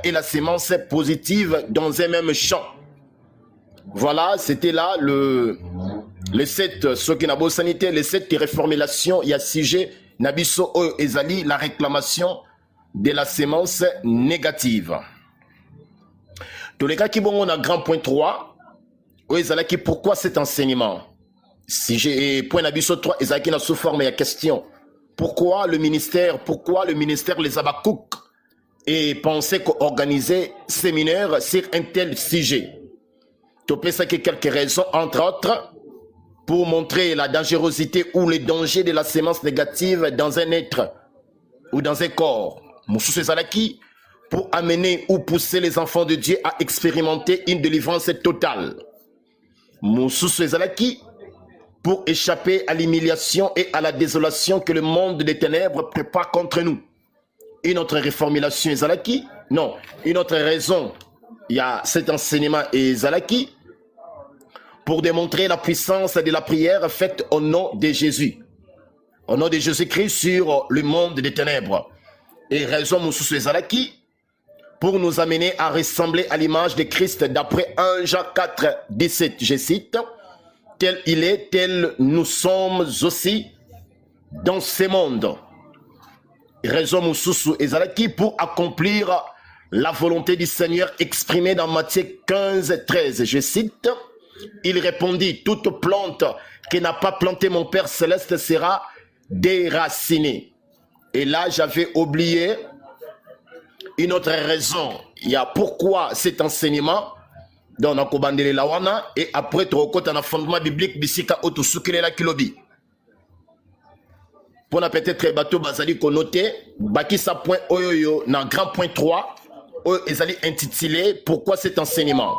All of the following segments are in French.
et la sémence positive dans un même champ. Voilà, c'était là les 7 Sokinabo sanité, les 7 réformulations, il y a sujet, Nabiso Oyo Ezali, la réclamation de la sémence négative. Tous les cas qui vont on a grand point 3, Oyo Ezali, pourquoi cet enseignement? Si j'ai point Nabiso 3, Ezali qui n'a sous forme, il y a question. Pourquoi le ministère les Abakouk et pensait qu'organiser séminaire sur un tel sujet? Tu peux ça que quelques raisons, entre autres, pour montrer la dangerosité ou les dangers de la sémence négative dans un être ou dans un corps. Moussou Zalaki, pour amener ou pousser les enfants de Dieu à expérimenter une délivrance totale. Moussou Zalaki, pour échapper à l'humiliation et à la désolation que le monde des ténèbres prépare contre nous. Une autre réformulation est Zalaki. Non, une autre raison, il y a cet enseignement est Zalaki, pour démontrer la puissance de la prière faite au nom de Jésus. Au nom de Jésus-Christ sur le monde des ténèbres. Et raison Moussou Zalaki, pour nous amener à ressembler à l'image de Christ d'après 1 Jean 4, 17, je cite, tel il est, tel nous sommes aussi dans ce monde. Raison Moussou Zalaki, pour accomplir la volonté du Seigneur exprimée dans Matthieu 15, 13, je cite, il répondit, toute plante qui n'a pas planté mon Père Céleste sera déracinée. Et là, j'avais oublié une autre raison. Il y a pourquoi cet enseignement, dans Nakobandele Lawana, et après, tu recotes un fondement biblique, Bissika Otusukile la Kilobi. Pour na peut-être bateau Bazali connoté, Bakisa point Oyoyo, dans grand point 3, Ezali intitulé pourquoi cet enseignement.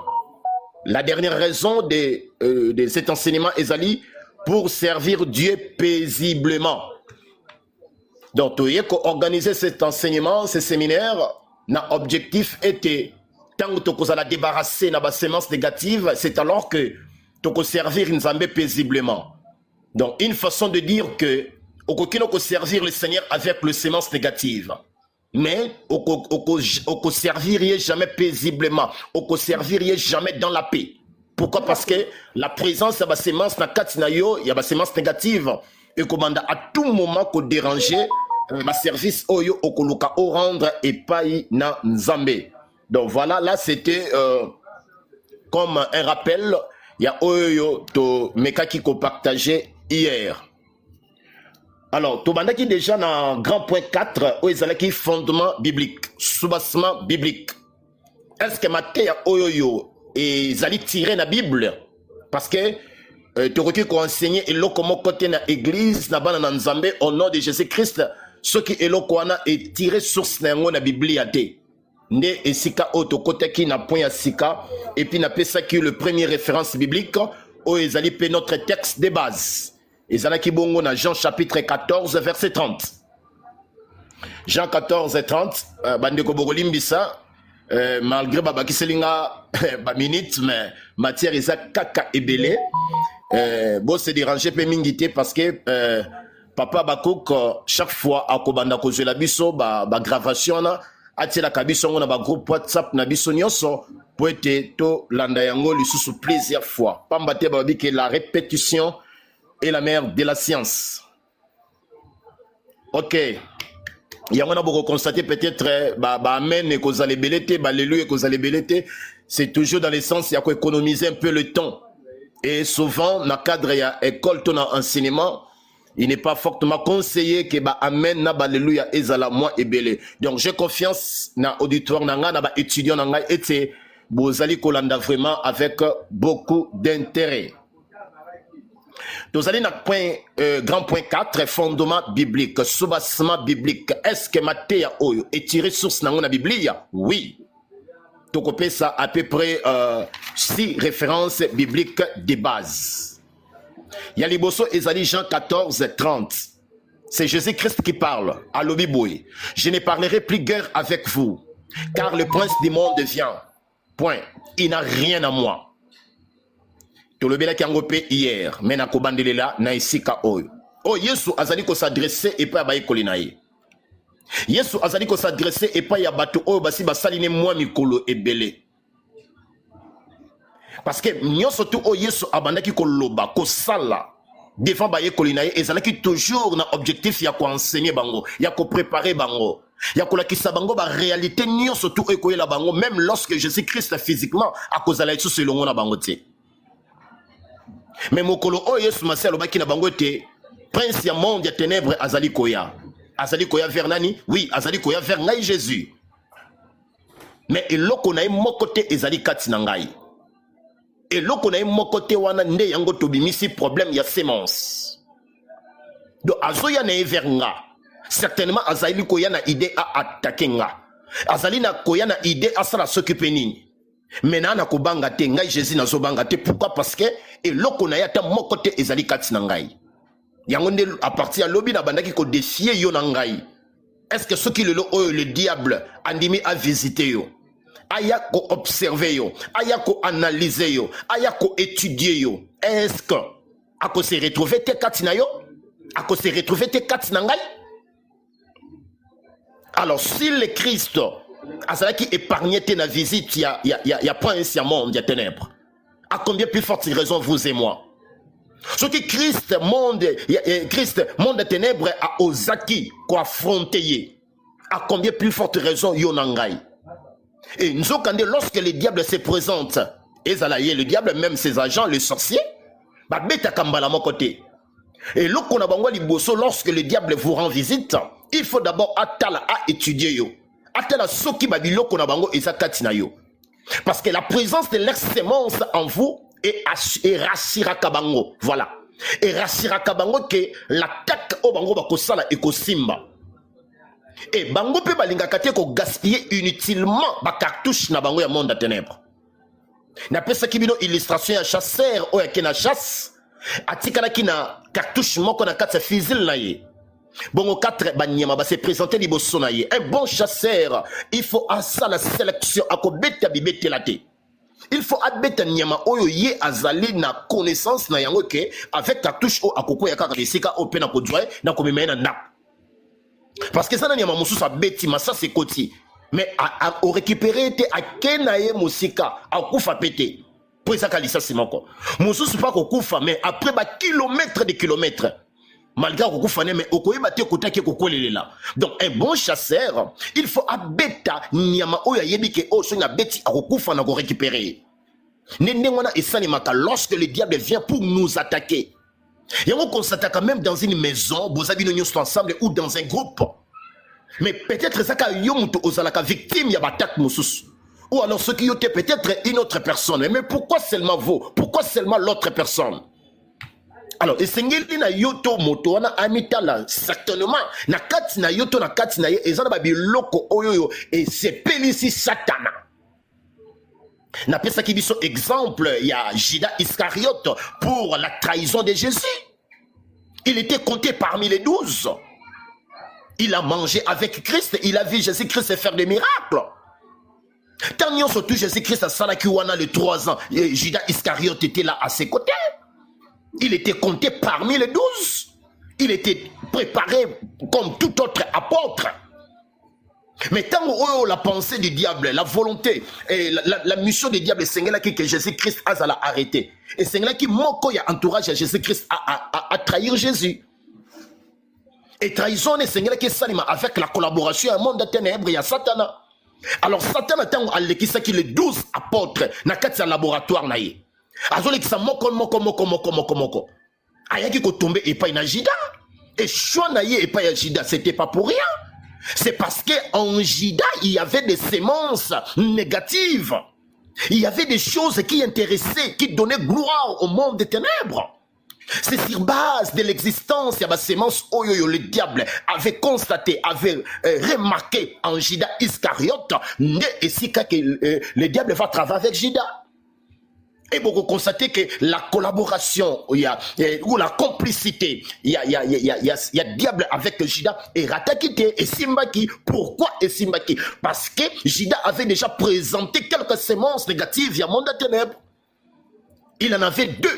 La dernière raison de cet enseignement Ezali pour servir Dieu paisiblement. Donc, tu as organiser cet enseignement, ce séminaire, n'a objectif était tant que tu as débarrasser de la sémence négative, c'est alors que tu as servir Nzambé paisiblement. Donc, une façon de dire que tu peux servir le Seigneur avec le sémence négative. Mais on ne servirait jamais paisiblement, on ne servirait jamais dans la paix. Pourquoi? Parce que la présence de la sémence il y a la sémence négative et commande à tout moment qu'on déranger ma service oyo okoluka au rendre et pas na nzambe. Donc voilà, là c'était comme un rappel, il y a oyo to meka qui ko partagé hier. Alors, tu as déjà dans grand point 4, où il y a fondement biblique, soubassement biblique. Est-ce que Matthieu Oyoyo et ils allaient tirer la Bible? Parce que tu as qu'on enseigné et comment côté dans l'église, dans Nzambe, au nom de Jésus-Christ, ce qui est là est tiré source dans la Bible. Ne et sika auto côté qui n'a point à sika et puis n'a pas ça qui est le premier référence biblique où ils allaient payer notre texte de base. Ezalaki bongo na Jean chapitre 14 verset 30. Jean 14 et 30 bandeko bogolimbisa malgré babaki selinga ba minute mais matière eza kaka ebele bon se déranger pe mingité parce que papa Bakouk chaque fois akobanda kozela biso ba gravation na atela kabiso na ba groupe WhatsApp na biso nyonso po ete to landa yango lisusu plusieurs fois pamba te babi que la répétition et la mère de la science. Ok. Il y a beaucoup constaté peut-être amen et qu'on allait belleter, alléluia et qu'on allait belleter. C'est toujours dans le sens il y a économiser un peu le temps. Et souvent dans le cadre il y a école ton enseignement, il n'est pas fortement conseillé que amen na alléluia et zala moi et belé. Donc j'ai confiance dans auditoire nanga na étudiant nanga et bozali kolanda vraiment avec beaucoup d'intérêt. Nous allons dans grand point 4, fondement biblique, soubassement biblique. Est-ce que Matthieu Oyo est tiré source dans la Bible? Oui. Donc on peut ça à peu près 6 références bibliques de base. Il y a les Bosso Ezali Jean 14, 30. C'est Jésus-Christ qui parle à l'Obiboui. Je ne parlerai plus guère avec vous, car le prince du monde vient. Point. Il n'a rien à moi. To le bela qui angopé hier, mais na kobandele la na isika oyo. Oh Yesu azali ko s'adresser et pas baye kolinaye. Yesu azali ko s'adresser et pas ya bato oyo basi basaline mwa mikolo ebele. Parce que nyonso tu o Yesu abandaki ko loba ko sala devant baye kolinaye ezalaki toujours na objectif ya ko enseigner bango, ya ko préparer bango, ya ko lakisa bango ba réalité nyonso tu o ekoyela bango même lorsque Jésus-Christ physiquement akozala Yesu selongo na bango te. Mais mokolo o Yesu maselo baki na bango te prince ya monde ya ténèbres azali koya. Azali koya vers nani? Oui, azali koya vers ngai Jésus. Mais eloko na ye mokote ezali kati na ngai. Eloko na ye mokote wana nde yango tobimisi problème ya sémence. Donc azoya na ye vers nga. Certainement azali koya na idée à attaquer nga. Azali na koya na idée à sala s'occuper nini. Maintenant na kobanga te ngai Jésus na zobanga te. Pourquoi? Parce que eloko na ye ata mokote ezali kati na ngai. Yangonde à partir de l'obi na bandaki ko défier yo nangai. Est-ce que ceux qui le diable andimi a visité yo? Aya ko observer yo, aya ko analyser yo, aya ko étudier yo. Est-ce que a ko se retrouver te katina yo? A ko se retrouver te katina ngai? Alors si le Christ a cela qui épargnait na visite y a pas un monde, y a ténèbres. À combien plus forte raison vous et moi? Ce qui Christ monde de ténèbres a osaki ko affronter. À combien plus forte raison yonangai. Et nous lorsque le diable se présente, le diable même ses agents, les sorciers, bah beta kambala mon côté. Et lorsque le diable vous rend visite, il faut d'abord attala à étudier yo. Attala soki babilo kona bango ezakatina yo. Parce que la présence de l'ex-sémence en vous et rasiraka bango. Voilà. Et rasiraka bango que l'attaque au bango bakosala et kosimba. Et bango pe balingaka te ko gaspiller inutilement ba cartouche na bango ya monde à ténèbres. Na pesa kibino illustration ya chasseur o ya kena chasse atikala kina cartouche moko na kata fusil na ye. Bongo 4 banyama ba se présenter liboso na ye. Un bon chasseur, il faut à ça la sélection akobeta bibete la te. Il faut adbeta nyama oyo ye azali na connaissance na yango ke avec cartouche o akoko ya kaka lesika o pe na kodjoye na komema na ndap. Parce que ça n'a pas de bêti, mais ça c'est côté. Mais au récupérer, à kenaye musika, à koufa pété. Pour ça, c'est mon corps. Moussou, c'est pas qu'on koufa, mais après, kilomètres de kilomètres. Malgré qu'on koufa, mais au koye, bah, kota ki koko là. Donc, un bon chasseur, il faut abeta, nyama, oya yebike, oh, so na bêti, à koufa, na ko récupérer. Nenengwana et sanimaka, lorsque le diable vient pour nous attaquer. Et on constate quand même dans une maison, vous avez une ensemble ou dans un groupe. Mais peut-être ça qu'a yomuto ozalaka victime ya batak moussous. Ou alors ceux qui ont peut-être une autre personne. Mais pourquoi seulement vous? Pourquoi seulement l'autre personne? Alors, et sengeli na yoto moto wana amitala certainement na kati na yoto na kati na ye ezana babi loko oyoyo et c'est pelisi satana. Na pesa ki biso exemple, il y a Judas Iscariote pour la trahison de Jésus. Il était compté parmi les 12. Il a mangé avec Christ, il a vu Jésus-Christ faire des miracles. Tant surtout Jésus-Christ a Salakiwana les 3 ans, et Judas Iscariote était là à ses côtés. Il était compté parmi les 12. Il était préparé comme tout autre apôtre. Mais tant que la pensée du diable, la volonté et la mission du diable, c'est là que Jésus-Christ a arrêté. Et c'est là qui moko ya entourage à Jésus-Christ à trahir Jésus. Et trahison c'est là qui s'anime avec la collaboration à un monde de ténèbres, il y a Satan. Alors Satan attend à l'équipe qui les 12 apôtres na kati laboratoire na ye. Azole qui sa moko. Ayaki ko tomber et pas na Judas. Et choix na ye et pas ya Judas, c'était pas pour rien. C'est parce qu'en Judas, il y avait des sémences négatives. Il y avait des choses qui intéressaient, qui donnaient gloire au monde des ténèbres. C'est sur base de l'existence, il y a des sémences, le diable avait constaté, avait remarqué en Judas Iscariote, et si le diable va travailler avec Judas. Et beaucoup constater que la collaboration ou la complicité, il y a diable avec Judas et Ratakite et Simbaki. Pourquoi et Simbaki? Parce que Judas avait déjà présenté quelques sémences négatives, il y a monde de ténèbres. Il en avait 2.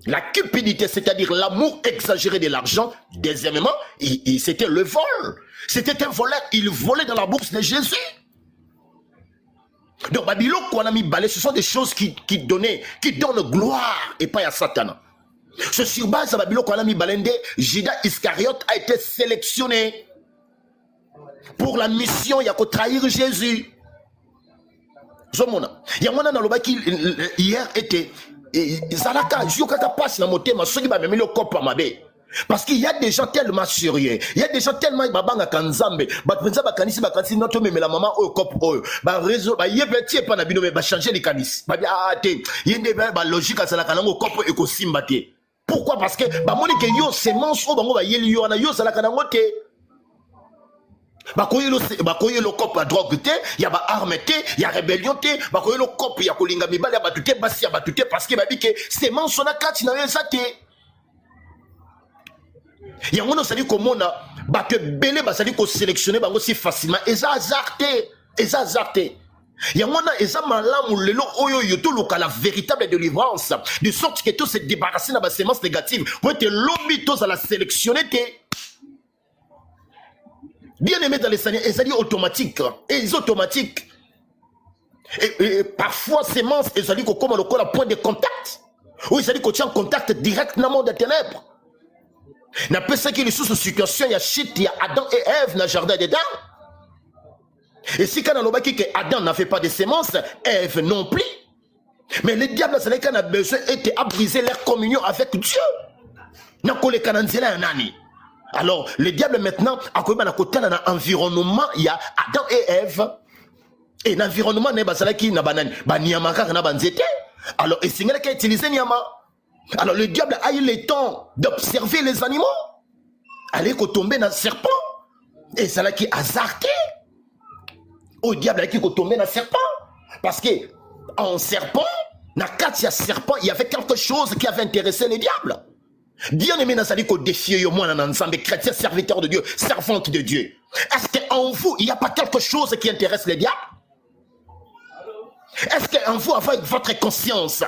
La cupidité, c'est-à-dire l'amour exagéré de l'argent. Deuxièmement, c'était le vol. C'était un voleur. Il volait dans la bourse de Jésus. Donc, ce sont des choses qui donnent gloire et pas à Satan. Ce sur base de Babylone, Judas Iscariote a été sélectionné pour la mission, il y a qu'à trahir Jésus. Il y a un qui hier était Zalaka, Jukaka passe dans mon thème, parce qu'il y a des gens tellement sérieux, il y a des gens tellement babanga kanzambe, bakanisi notre même la maman au cop ba réseau ba yebeti pas na bino ba changer les kanis. Ba te yende ba logique à Zalaka nango cop e ko simbate. Pourquoi? Parce que ba moni que yo semence o bango ba yeli yo na yo Zalaka nango te. Bakoye le cop à drogue te, y a ba arme te, y a rébellion te, bakoye le cop ya kolinga mibale ba tuté basi ba tuté parce que ba bi que semence on a kati na yo ça te. Il y a un autre qui a que belé basali ko sélectionner bango si facilement et ça azarté il y a un malamu lelo oyo yoto loka la véritable délivrance de sorte que tout se débarrasser de la sémence négative pour être lobby tous à la sélectionner bien aimé dans les Seigneurs et ça dit automatique et les automatiques et parfois sémence et ça dit comme le point de contact oui ça dit qu'on tient en contact directement des ténèbres. N'a pas ça qui est sous situation, il y a shit, il y a Adam et Ève dans le jardin d'Éden. Et si quand on a dit que Adam n'avait pas de sémence, Ève non plus. Mais le diable, c'est qu'on a besoin de briser leur communion avec Dieu. Alors, le diable maintenant, à côté dans l'environnement, il y a Adam et Ève. Et l'environnement, il y a alors, et c'est qui a utilisé Nyama. Alors le diable a eu le temps d'observer les animaux. Aller tomber dans le serpent. Et c'est là qui a hasardé. Au diable qui est tombé dans le serpent. Parce que en serpent, dans le serpent, il y avait quelque chose qui avait intéressé les diables. Bien aimé dans sa vie qu'on défie moi dans ensemble chrétiens, serviteurs de Dieu, servantes de Dieu. Est-ce qu'en vous, il n'y a pas quelque chose qui intéresse les diables? Est-ce qu'en vous, avec votre conscience,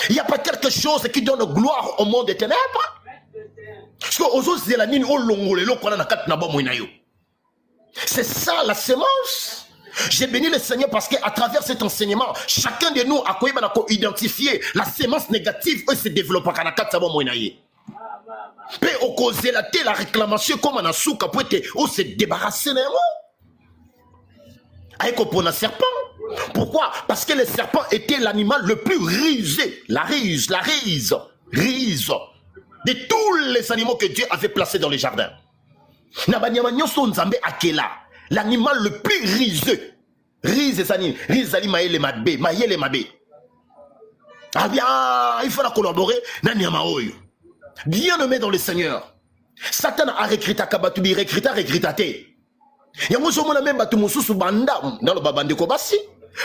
il n'y a pas quelque chose qui donne gloire au monde des ténèbres? C'est ça la sémence. J'ai béni le Seigneur parce qu'à travers cet enseignement, chacun de nous a identifié la sémence négative et se développe à peut causer la réclamation comme on a souka pour se débarrasser des mots. Avec un serpent. Pourquoi? Parce que le serpent était l'animal le plus rusé. La rise de tous les animaux que Dieu avait placés dans les jardins. L'animal le plus riseux. Ah bien, il faut la collaborer. Bien nommé dans le Seigneur. Satan a recruté Kabatubi, recruté. Yamusomona même batu mususu banda dans le babande ko basi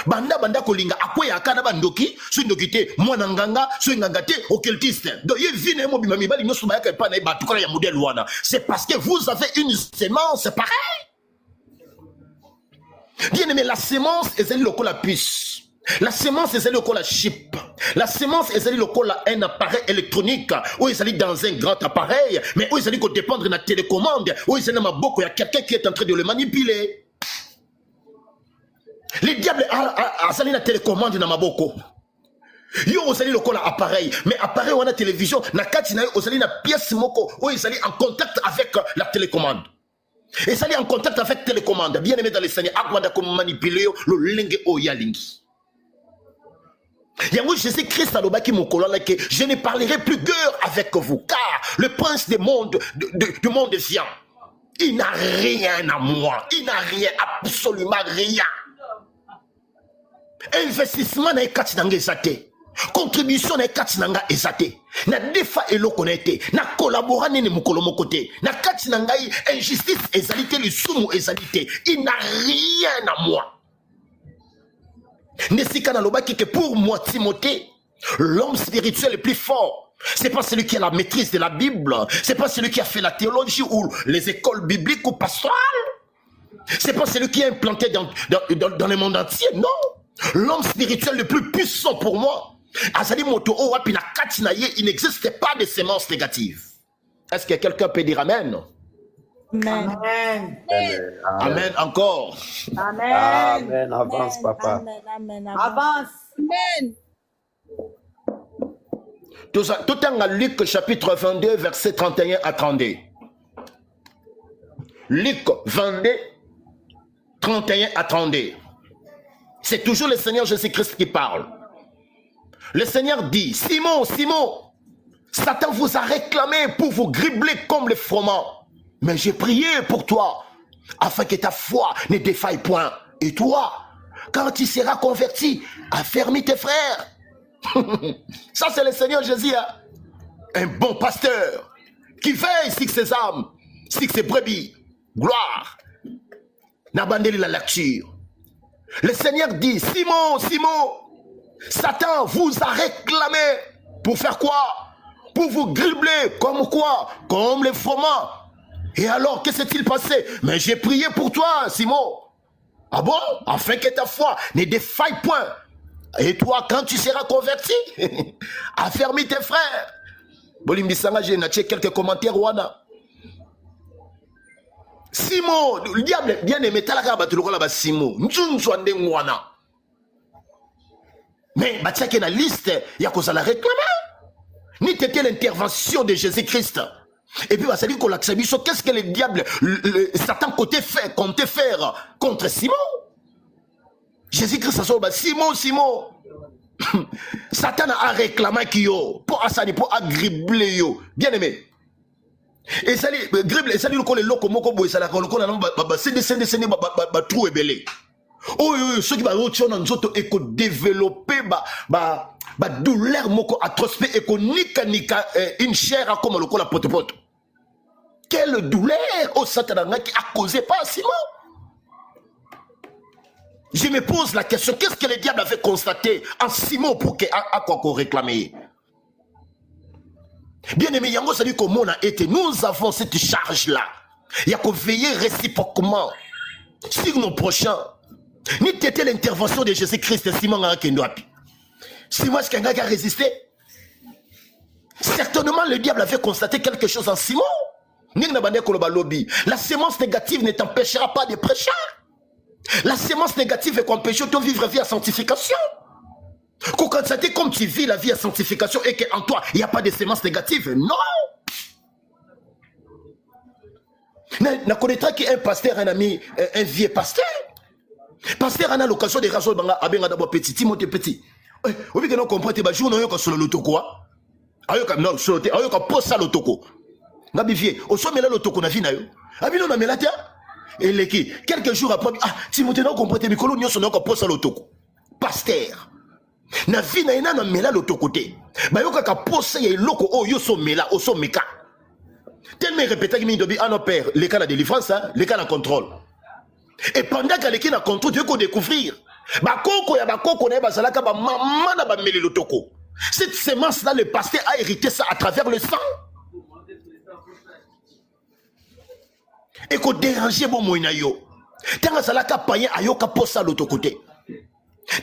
banda kolinga akoya kana bandoki so ndokite mwana nganga so ngangate occultiste donc yevine mo bimami bali nyoso ba ka pa na batu kala ya modèle wana c'est parce que vous avez une sémence pareil. Bien aimé, la sémence est le la puce. La sémence est le la chip. La sémence est le un appareil électronique où il s'agit dans un grand appareil, mais où il s'agit de dépendre de la télécommande, où il s'agit il y a quelqu'un qui est en train de le manipuler. Les diables a la télécommande dans Maboko. Yo osali lokola appareil, mais appareil on a télévision, na katina osali na pièce moko où il s'agit en contact avec la télécommande. Et ça est en contact avec la télécommande. Bien aimé dans les Seigneurs, akwanda comme manipuler le lingue o yalingi. Yango Jésus-Christ a l'obaki mokolola que je ne parlerai plus guère avec vous, car le prince du monde vient. Il n'a rien à moi. Il n'a rien, absolument rien. Investissement n'est pas ezate. Contribution n'est pas ezate. Na defa elo konete. Na collaborer ne mukolo mokote. Na katinanga injustice ezalité le sumu ezalité. Il n'a rien à moi. Nesika na lobaki que pour moi Timothée, l'homme spirituel le plus fort, c'est pas celui qui a la maîtrise de la Bible, c'est pas celui qui a fait la théologie ou les écoles bibliques ou pastorales, c'est pas celui qui est implanté dans le monde entier, non. L'homme spirituel le plus puissant pour moi, Azali Moto Owapi na Katinaye, il n'existe pas de sémence négative. Est-ce que quelqu'un peut dire amen? Amen. Amen. Amen encore. Amen. Amen. Avance, papa. Amen. Avance. Amen. Tout en Luc chapitre 22, verset 31 à 32. Luc 22, 31 à 32. C'est toujours le Seigneur Jésus-Christ qui parle. Le Seigneur dit, Simon, Simon, Satan vous a réclamé pour vous gribler comme le froment. Mais j'ai prié pour toi, afin que ta foi ne défaille point. Et toi, quand tu seras converti, affermis tes frères. Ça, c'est le Seigneur Jésus, hein? Un bon pasteur qui veille sur ses âmes, sur ses brebis. Gloire. N'abandonnez la lecture. Le Seigneur dit, Simon, Simon, Satan vous a réclamé pour faire quoi? Pour vous gribler, comme quoi? Comme les froment. Et alors, que s'est-il passé? Mais j'ai prié pour toi, Simon. Ah bon? Afin que ta foi ne défaille point. Et toi, quand tu seras converti, affermis tes frères. Bolimbisanga, j'ai naché quelques commentaires, Wana. Simon, le diable bien aimé, talaka batuloko la Simon. Njunzwande Wana. Mais, batiake na liste, ya kosa la réclamer. Ni t'était l'intervention de Jésus-Christ. Et puis, ça dit qu'on l'accepte. Qu'est-ce que le diable, Satan comptait faire contre Simon? Jésus-Christ a dit, Simon, Simon. Satan a réclamé qui yo, pour asani, pour agribler yo. Bien aimé. Et ça dit, gribler, ça dit le loko moko boy, ça la koloko na c'est trou et belé. Oh, ceux qui vont développer douleur moko atroce et qu'on nika une chair comme le la pote. Quelle douleur au Satan qui a causé par Simon? Je me pose la question, qu'est-ce que le diable avait constaté en Simon pour qu'il a quoi qu'on réclamait? Bien aimé, Yango, ça dit comment on a été. Nous avons cette charge-là. Il y a qu'on veiller réciproquement sur nos prochains. Ni t'étais l'intervention de Jésus-Christ, Simon a Kendoapi. Simon, est-ce qu'un gars qui a résisté? Certainement, le diable avait constaté quelque chose en Simon. La sémence négative ne t'empêchera pas de prêcher. La sémence négative est qu'empêcher de vivre la vie à sanctification. Quand comme tu vis la vie à sanctification et qu'en toi, il n'y a pas de sémence négative, non. Je connaîtrai qu'un pasteur, un ami, un vieux pasteur. Pasteur a l'occasion de raison de d'abord petit, Timothée petit. Oui, que nous comprenons, bah, jour non sur l'otoko. Ayoka non sur l'otoko, ayoka pose ça l'otoko. Nabi vieux, au sommet là l'otoko na vie na yo. Abi non na melata. Et les qui quelques jours après, ah Timothée non comprenez, mais colonio son encore pose ça l'otoko. Pasteur. Na vie na ina na mela l'otoko té. Bah yoka ka pose ça y loko oh yo so mela, o so meka. Tellement répété qu'il m'a dit ah non père, les cas de délivrance, hein, les cas de contrôle. Et pendant qu'elle est en contrôle, tu veux qu'on découvrir. Bakoko ya bakoko na bazalaka ba mama na ba meli lotoko. Cette sémence là, le pasteur a hérité ça à travers le sang. Et qu'on dérangeait bon moina yo. Tanga salaka païen ayoka posa l'autre côté.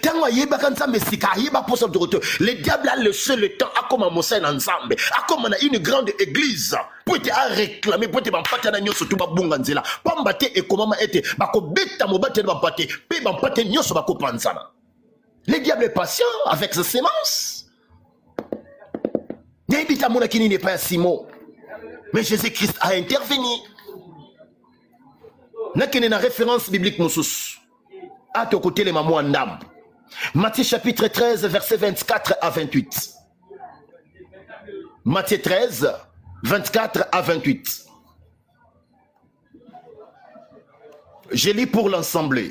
Tanga yeba kansa mesika yeba posa l'autre côté. Le diable a laissé le temps à comme monser ensemble. À comme on a une grande église. Pour être à réclamer pour être bampate na nyoso tuba bunganzela. Pambate et comment été bako beta mobate bampate pe bampate nyoso bako pansana. Le diable est patient avec ses sémences. N'habita mon akini n'est pas Simon. Mais Jésus-Christ a intervenu. N'a qu'une référence biblique moussous. À ton côté les mamans en dame. Matthieu chapitre 13 verset 24 à 28. Matthieu 13 24 à 28. Je lis pour l'ensemble.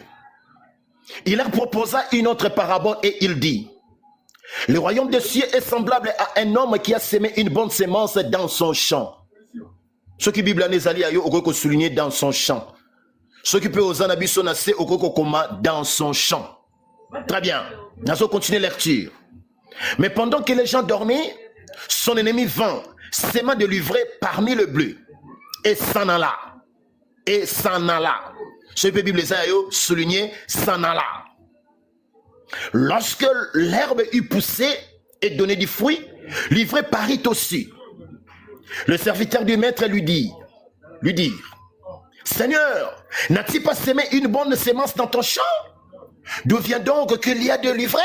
Il leur proposa une autre parabole et il dit: le royaume des cieux est semblable à un homme qui a semé une bonne sémence dans son champ. Ce qui Bible a allé à souligner dans son champ. Ce qui peut aux anabiso nasser au kokokoma dans son champ. Très bien. Nous allons continuer la lecture. Mais pendant que les gens dormaient, son ennemi vint, s'aimant de livrer parmi le bleu. Et s'en alla. Et s'en alla. Ce que la Bible a souligné, s'en alla. Lorsque l'herbe eut poussé et donné du fruit, l'ivraie parut aussi. Le serviteur du maître lui dit, Seigneur, n'as-tu pas semé une bonne sémence dans ton champ? D'où vient donc qu'il y a de l'ivraie?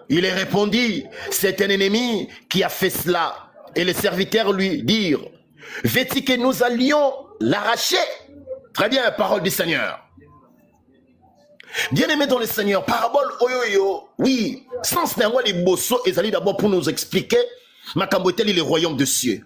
Il est répondu, c'est un ennemi qui a fait cela. Et les serviteurs lui dirent, veux-tu que nous allions l'arracher? Très bien, parole du Seigneur. Bien-aimé dans le Seigneur, parabole oyoyo, oui, sens n'engo les bosso, et d'abord pour nous expliquer, ma cambotel, le royaume de cieux.